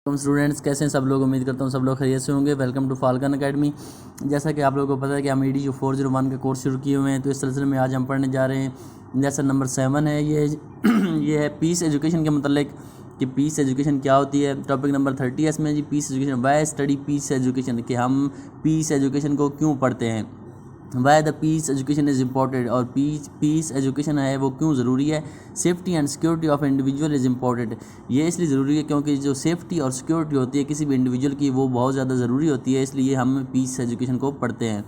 तुम स्टूडेंट्स कैसे हैं सब लोग। उम्मीद करता हूँ सब लोग खैरियत से होंगे। Welcome to Falcon academy. जैसा कि आप लोगों को पता है कि हम EDU 401 का कोर्स शुरू किए हुए हैं, तो इस सिलसिले में आज हम पढ़ने जा रहे हैं। जैसा नंबर 7 है ये है पीस एजुकेशन के मतलब कि पीस एजुकेशन क्या होती है। टॉपिक नंबर 30 है इसमें जी, peace education. Why study peace education, कि हम पीस एजुकेशन को क्यों पढ़ते हैं। Why the peace education is important, और पीस एजुकेशन है वो क्यों ज़रूरी है। Safety and security of individual is important, ये इसलिए ज़रूरी है क्योंकि जो सेफ्टी और सिक्योरिटी होती है किसी भी इंडिविजुअल की, वो बहुत ज़्यादा ज़रूरी होती है, इसलिए हम पीस एजुकेशन को पढ़ते हैं।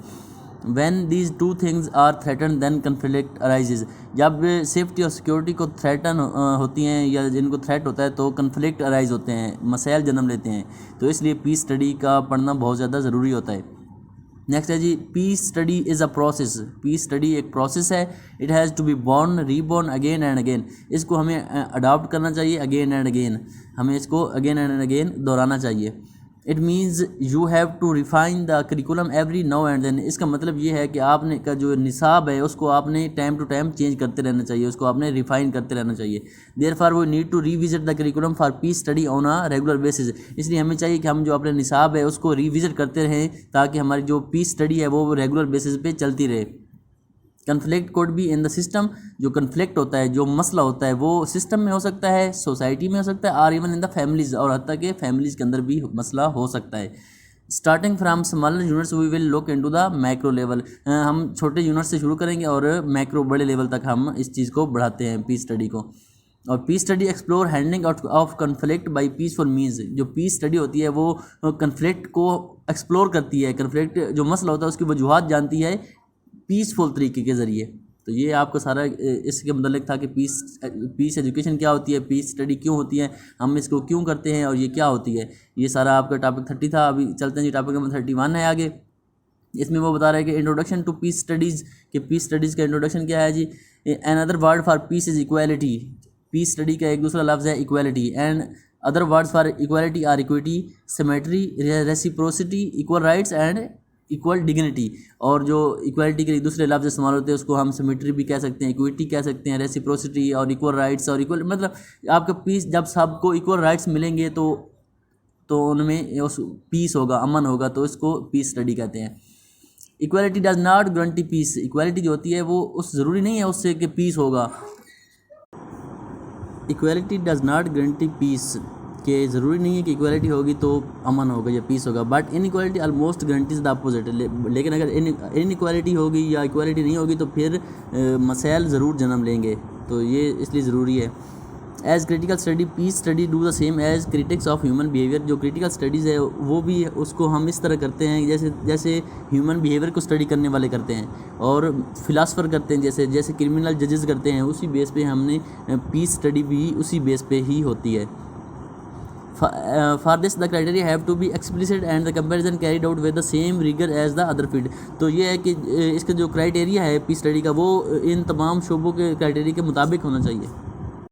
When these two things are threatened then conflict arises, जब सेफ्टी और सिक्योरिटी को थ्रेटन होती हैं या जिनको थ्रेट होता है तो कन्फ्लिक्ट अराइज होते हैं, मसाइल जन्म लेते हैं। तो इसलिए पीस स्टडी का पढ़ना बहुत ज़्यादा ज़रूरी होता है। नेक्स्ट है जी, peace study is a process. Peace study एक प्रोसेस है। It has to be born reborn again and again. इसको हमें अडॉप्ट करना चाहिए अगेन एंड अगेन, हमें इसको अगेन एंड अगेन दोहराना चाहिए। It means you have to refine the curriculum every now and then. इसका मतलब ये है कि आपने का जो निसाब है उसको आपने टाइम टू टाइम चेंज करते रहना चाहिए, उसको आपने रिफाइन करते रहना चाहिए। Therefore we need to revisit the curriculum for peace study on a regular basis. इसलिए हमें चाहिए कि हम जो अपने निसाब है उसको रिविजिट करते रहें, ताकि हमारी जो पीस स्टडी है वो रेगुलर बेसिस पे चलती रहे। कन्फ्लिक्ट कोड भी इन द सिस्टम, जो कन्फ्लिक्ट होता है, जो मसला होता है, वो सिस्टम में हो सकता है, सोसाइटी में हो सकता है, और इवन इन द फैमिलीज़, और हत्ता के फैमिलीज़ के अंदर भी मसला हो सकता है। Starting from smaller units we will look into the macro level. हम छोटे यूनिट से शुरू करेंगे और मैक्रो बड़े लेवल तक हम इस चीज़ को बढ़ाते हैं, पीस स्टडी को। और peace study explore handling out of conflict by peaceful means. जो पीस स्टडी होती है वो कन्फ्लिक्ट को एक्सप्लोर करती है, कन्फ्लिक्ट जो मसला होता है उसकी वजूहात जानती है पीसफुल तरीके के ज़रिए। तो ये आपका सारा इसके मतलब था कि पीस एजुकेशन क्या होती है, पीस स्टडी क्यों होती है, हम इसको क्यों करते हैं और ये क्या होती है। ये सारा आपका टॉपिक 30 था। अभी चलते हैं जी, टॉपिक नंबर 31 है आगे। इसमें वो बता रहे हैं कि इंट्रोडक्शन टू पीस स्टडीज़, कि पीस स्टडीज़ का इंट्रोडक्शन क्या है जी। Another word for peace is equality. Peace study का एक दूसरा लफ्ज़ है equality. And other words for equality are equity, symmetry, reciprocity, equal rights and equal dignity. और जो इक्वालिटी के दूसरे लफ्ज़ इस्तेमाल होते हैं उसको हम सिमेट्री भी कह सकते हैं, इक्विटी कह सकते हैं, रेसिप्रोसिटी और इक्वल राइट्स। और इक्वल मतलब आपका पीस, जब सबको इक्वल राइट्स मिलेंगे तो उनमें उस पीस होगा, अमन होगा, तो इसको पीस स्टडी कहते हैं। Equality does not guarantee peace. Equality जो होती है वो उस ज़रूरी नहीं है उससे कि पीस होगा। Equality does not guarantee peace, कि ज़रूरी नहीं है कि इक्वालिटी होगी तो अमन होगा या पीस होगा। But in equality almost guarantees the opposite. लेकिन अगर इन इक्वालिटी होगी या इक्वालिटी नहीं होगी तो फिर मसाइल ज़रूर जन्म लेंगे, तो ये इसलिए ज़रूरी है। As critical study peace study do the same as critics of human behaviour. जो क्रिटिकल स्टडीज़ है वो भी उसको हम इस तरह करते हैं जैसे ह्यूमन बिहेवियर को स्टडी करने वाले करते हैं, और फिलासफर करते हैं, जैसे क्रिमिनल जजेस करते हैं, उसी बेस पे हमने पीस स्टडी भी उसी बेस पे ही होती है। For this the criteria have to be explicit and the comparison carried out with the same rigor as the other field। तो ये है कि इसका जो क्राइटेरिया है पीस स्टडी का वो इन तमाम शोबों के क्राइटेरिया के मुताबिक होना चाहिए।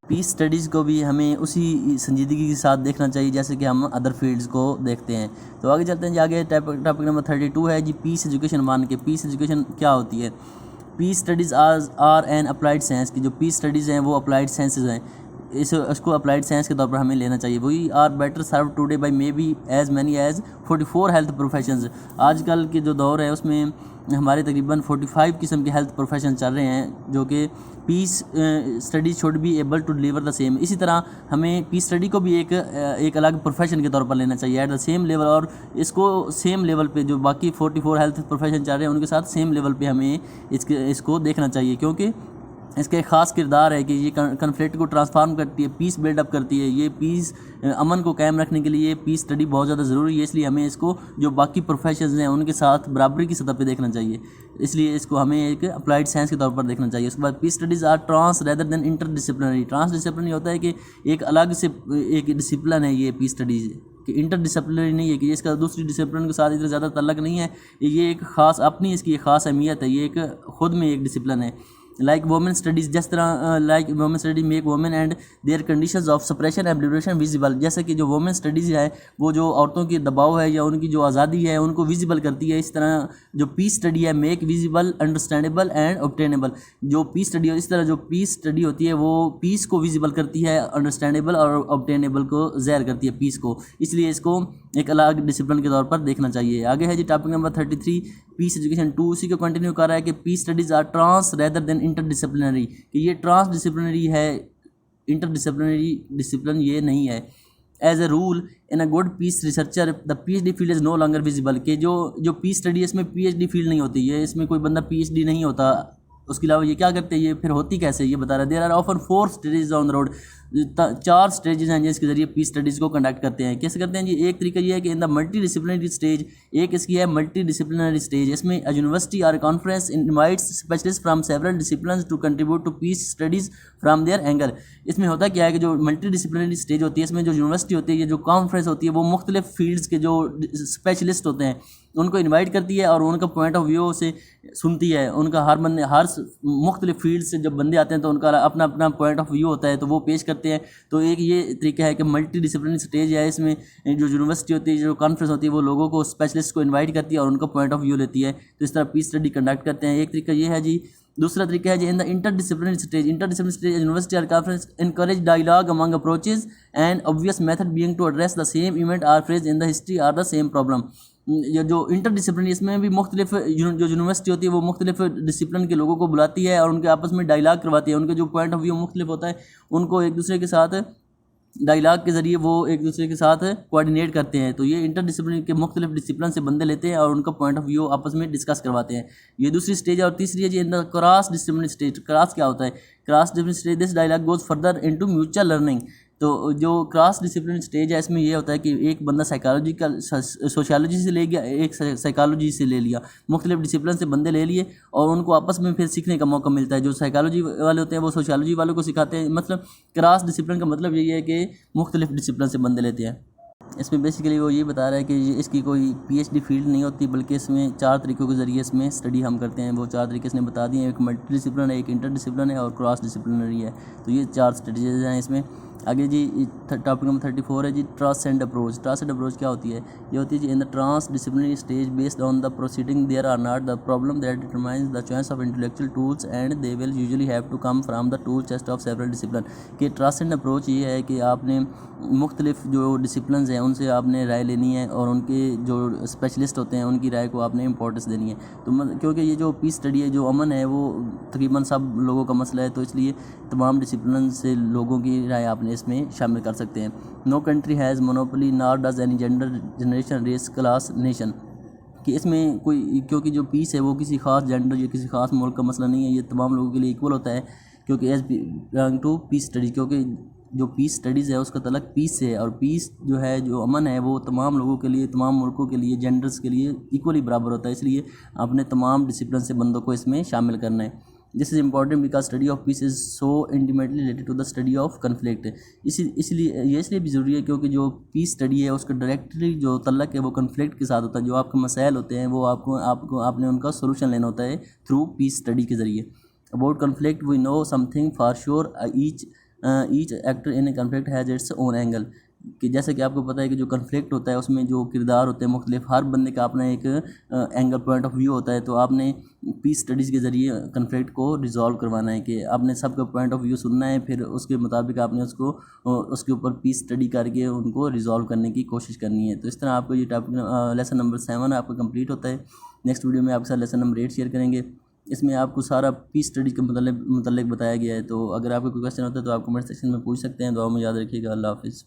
पीस स्टडीज़ को भी हमें उसी संजीदगी के साथ देखना चाहिए जैसे कि हम अदर फील्ड्स को देखते हैं। तो आगे चलते हैं जी, आगे टॉपिक नंबर 32 है जी, पीस एजुकेशन 1 के। पीस एजुकेशन क्या होती है। Peace studies are an applied science की। जो पीस स्टडीज़ हैं वो अप्लाइड साइंसेज हैं, इसको अप्लाइड साइंस के तौर पर हमें लेना चाहिए। We are better serve today by maybe as many as 44 health professions. आजकल के जो दौर है उसमें हमारे तकरीबन 45 किस्म के हेल्थ प्रोफेशन चल रहे हैं, जो कि peace study should be able to deliver the same. इसी तरह हमें पीस स्टडी को भी एक अलग प्रोफेशन के तौर पर लेना चाहिए एट द सेम लेवल, और इसको सेम लेवल पे जो बाकी 44 हेल्थ प्रोफेशन चल रहे हैं उनके साथ सेम लेवल पे हमें इसको देखना चाहिए, क्योंकि इसका एक ख़ास किरदार है कि ये कन्फ्लिक्ट को ट्रांसफार्म करती है, पीस बिल्डअप करती है। ये पीस अमन को कायम रखने के लिए पीस स्टडी बहुत ज़्यादा ज़रूरी है, इसलिए हमें इसको जो बाकी प्रोफेशंस हैं उनके साथ बराबरी की सतह पे देखना चाहिए। इसलिए इसको हमें एक अप्लाइड साइंस के तौर पर देखना चाहिए। उसके बाद peace studies are trans rather than interdisciplinary. Transdisciplinary होता है कि एक अलग से एक डिसिप्लिन है ये पीस स्टडीज़, कि इंटरडिसिप्लिनरी नहीं है कि इसका दूसरी डिसिप्लिन के साथ इतना ज़्यादा तल्लक नहीं है। ये एक ख़ास अपनी इसकी एक ख़ास अहमियत है, ये एक ख़ुद में एक डिसिप्लिन है। लाइक वोमेन स्टडीज़, जिस तरह like women study make women and their conditions of suppression and liberation visible. जैसे कि जो वोमेन स्टडीज़ है वो जो औरतों की दबाव है या उनकी जो आज़ादी है उनको विजिबल करती है। इस तरह जो पीस स्टडी है make visible, understandable and obtainable. जो पीस स्टडी है, इस तरह जो पीस स्टडी होती है वो पीस को विजिबल करती है, अंडरस्टैंडेबल और ऑब्टेनेबल को ज़ाहिर करती है पीस को, इसलिए इसको एक अलग डिसिप्लिन के तौर पर देखना चाहिए। आगे है जी टॉपिक नंबर 33 पीस एजुकेशन 2। उसी को कंटिन्यू कर रहा है कि peace studies are trans rather than interdisciplinary, कि ये ट्रांस डिसिप्लिनरी है, इंटरडिसिप्लिनरी डिसिप्लिन ये नहीं है। As a rule in a good peace researcher the PhD field is no longer visible, कि जो पीस स्टडी है इसमें PhD फील्ड नहीं होती है, इसमें कोई बंदा PhD नहीं होता। उसके अलावा ये क्या करते हैं, ये फिर होती कैसे ये बता रहा है। There are often 4 stages on the road, 4 stages हैं जिसके जरिए पीस स्टडीज़ को कंडक्ट करते हैं। कैसे करते हैं जी, एक तरीका ये है कि in the multidisciplinary stage, एक इसकी है मल्टी डिसिप्लिनरी स्टेज। इसमें अ यूनिवर्सिटी और conference invites specialist from several disciplines to contribute to peace studies from their angle. इसमें होता क्या है कि जो मल्टी डिसिप्लिनरी स्टेज होती है इसमें जो यूनिवर्सिटी होती है या जो कॉन्फ्रेंस होती है वो मुख्तलिफ फील्ड्स के जो स्पेशलिस्ट होते हैं उनको इनवाइट करती है और उनका पॉइंट ऑफ व्यू से सुनती है। उनका हर बंदे हर मुख्तलिफ फील्ड से जब बंदे आते हैं तो उनका अपना अपना पॉइंट ऑफ व्यू होता है तो वो पेश करते हैं। तो एक ये तरीका है कि मल्टी डिसिप्लिनरी स्टेज है, इसमें जो यूनिवर्सिटी होती है जो कॉन्फ्रेंस होती है वो लोगों को स्पेशलिस्ट को इन्वाइट करती है और उनका पॉइंट ऑफ व्यू लेती है। तो इस तरह पीस स्टडी कंडक्ट करते हैं, एक तरीका ये है जी। दूसरा तरीका है जी in the interdisciplinary stage, interdisciplinary stage university और conference encourage dialogue among approaches and obvious method being to address the same event or phrase in the history or the same problem. ये जो इंटरडिसिप्लिनरी इसमें भी मुख्तलिफ जो university होती है वो मुख्तलिफ डिसिप्लिन के लोगों को बुलाती है और उनके आपस में डायलॉग करवाती है। उनके जो पॉइंट ऑफ व्यू मुख्तलिफ होता है उनको एक दूसरे के साथ डायलॉग के ज़रिए वो एक दूसरे के साथ कोऑर्डिनेट करते हैं। तो ये इंटरडिसिप्लिनरी के मुख्तलिफ डिसिप्लिन से बंदे लेते हैं और उनका पॉइंट ऑफ व्यू आपस में डिस्कस करवाते हैं। ये दूसरी स्टेज है। और तीसरी है जी in the cross disciplinary stage. Cross क्या होता है, cross disciplinary stage this dialogue goes further into mutual learning. तो जो क्रॉस डिसिप्लिनरी स्टेज है इसमें ये होता है कि एक बंदा साइकोलॉजिकल सोशियोलॉजी से ले गया, एक साइकोलॉजी से ले लिया, मुख्तलिफ डिसिप्लिन से बंदे ले लिए और उनको आपस में फिर सीखने का मौका मिलता है। जो साइकोलॉजी वाले होते हैं वो सोशियोलॉजी वालों को सिखाते हैं। मतलब क्रॉस डिसिप्लिन का मतलब यही है कि मुख्तलिफ डिसिप्लिन से बंदे लेते हैं। इसमें बेसिकली वो ये बता रहा है कि इसकी कोई PhD फील्ड नहीं होती बल्कि इसमें 4 तरीक़ों के ज़रिए इसमें स्टडी हम करते हैं। वो 4 तरीके इसने बता दिए हैं, एक मल्टी डिसिप्लिन है, एक इंटर डिसिप्लिन है और क्रॉस डिसिप्लिनरी है। तो ये 4 स्टडीज़ हैं इसमें। आगे जी टॉपिक नंबर 34 है जी ट्रांसेंड अप्रोच। ट्रांसेंड अप्रोच क्या होती है, ये होती है जी in the trans disciplinary stage based on the proceeding there are not the problem that determines the choice of intellectual tools and they will usually have to come from the tool chest of several discipline. कि transcend approach ये है कि आपने मुख्तलिफ जो discipline हैं उनसे आपने राय लेनी है और उनके जो स्पेशलिस्ट होते हैं उनकी राय को आपने इंपॉर्टेंस देनी है। तो क्योंकि ये जो पीस स्टडी है, जो अमन है, वो तकरीबन सब लोगों का मसला है, तो इसलिए तमाम डिसिप्लिन से लोगों की राय आपने इसमें शामिल कर सकते हैं। No country has monopoly nor does any gender generation race class nation. कि इसमें कोई, क्योंकि जो पीस है वो किसी खास जेंडर या किसी खास मुल्क का मसला नहीं है, ये तमाम लोगों के लिए इक्वल होता है। क्योंकि as belong to peace study, क्योंकि जो पीस स्टडीज़ है उसका तल्लुक़ पीस से है और पीस जो है, जो अमन है, वो तमाम लोगों के लिए, तमाम मुल्कों के लिए, जेंडर्स के लिए इक्वली बराबर होता है। इसलिए आपने तमाम डिसिप्लिन से बंदों को इसमें शामिल करना है। This is important because study of peace is so intimately related to the study of conflict. इसलिए भी ज़रूरी है क्योंकि जो पीस स्टडी है उसका डायरेक्टली जो तल्लुक़ है वो कन्फ्लिक्ट के साथ होता है। जो आपके मसाइल होते हैं वो आपने उनका सोल्यूशन लेना होता है थ्रू पीस स्टडी के ज़रिए। About conflict we know something for sure, each actor in a conflict has its own angle. कि जैसे कि आपको पता है कि जो कन्फ्लिक्ट होता है उसमें जो किरदार होते हैं मुख्तलिफ, हर बंदे का अपना एक एंगल पॉइंट ऑफ व्यू होता है। तो आपने पीस स्टडीज़ के ज़रिए कन्फ्लिक्ट को रिजॉल्व करवाना है कि आपने सबका पॉइंट ऑफ व्यू सुनना है, फिर उसके मुताबिक आपने उसके ऊपर पीस स्टडी करके उनको रिजॉल्व करने की कोशिश करनी है। तो इस तरह आपको ये टॉपिक लेसन नंबर 7 आपका कंप्लीट होता है। नेक्स्ट वीडियो में आपके साथ लेसन नंबर 8 शेयर करेंगे। इसमें आपको सारा पीस स्टडी के मतलब बताया गया है। तो अगर आपको कोई क्वेश्चन होता है तो आप कमेंट सेक्शन में पूछ सकते हैं। दुआ में याद रखिएगा। अल्लाह हाफ़िज़।